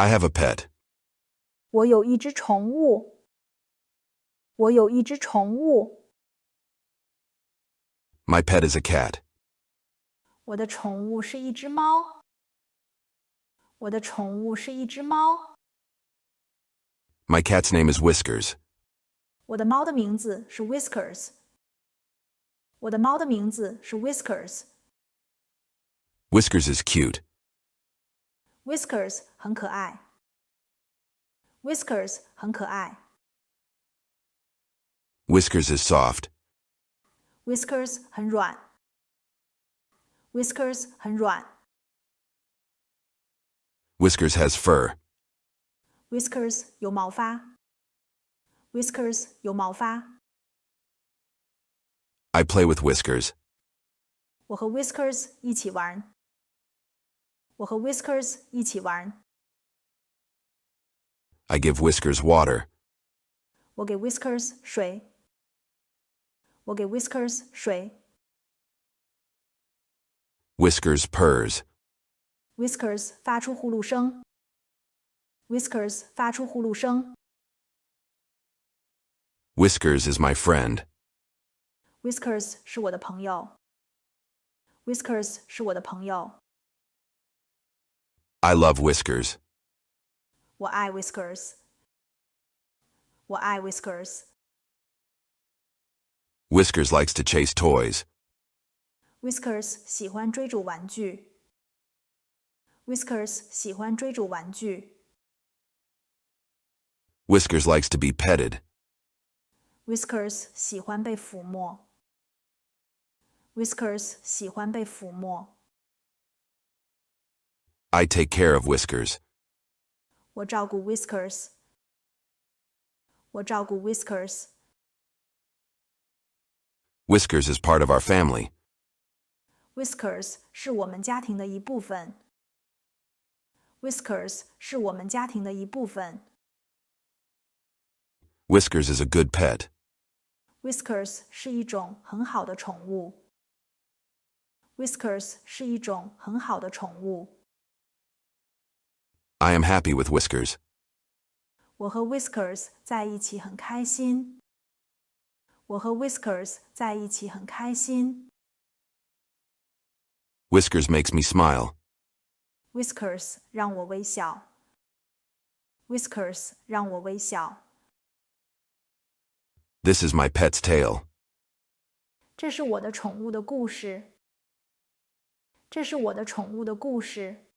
I have a pet. 我有一只宠物。我有一只宠物。My pet is a cat. 我的宠物是一只猫。我的宠物是一只猫。My cat's name is Whiskers. 我的猫的名字是 Whiskers。我的猫的名字是 Whiskers。Whiskers is cute. Whiskers 很可爱。Whiskers 很可爱。Whiskers is soft. Whiskers 很软。Whiskers 很软。Whiskers has fur. Whiskers 有毛发。Whiskers 有毛发。I play with Whiskers. 我和 Whiskers 一起玩。我和 Whiskers 一起玩。I give Whiskers water. 我给 Whiskers 水。我给 Whiskers 水。Whiskers purrs. Whiskers 发出呼噜声。Whiskers 发出呼噜声。Whiskers is my friend. Whiskers 是我的朋友。Whiskers 是我的朋友。I love Whiskers. 我爱 Whiskers。我爱 Whiskers。Whiskers likes to chase toys. Whiskers 喜欢追逐玩具。Whiskers 喜欢追逐玩具。Whiskers likes to be petted. Whiskers 喜欢被抚摸。Whiskers 喜欢被抚摸。I take care of Whiskers. 我照顾 Whiskers。我照顾 Whiskers。Whiskers is part of our family. Whiskers 是我们家庭的一部分。Whiskers 是我们家庭的一部分。Whiskers is a good pet. Whiskers 是一种很好的宠物。Whiskers 是一种很好的宠物。I am happy with Whiskers. 我和 Whiskers 在一起很开心。我和 Whiskers 在一起很开心。Whiskers makes me smile. Whiskers 让我微笑。Whiskers 让我微笑。This is my pet's tale. 这是我的宠物的故事。这是我的宠物的故事。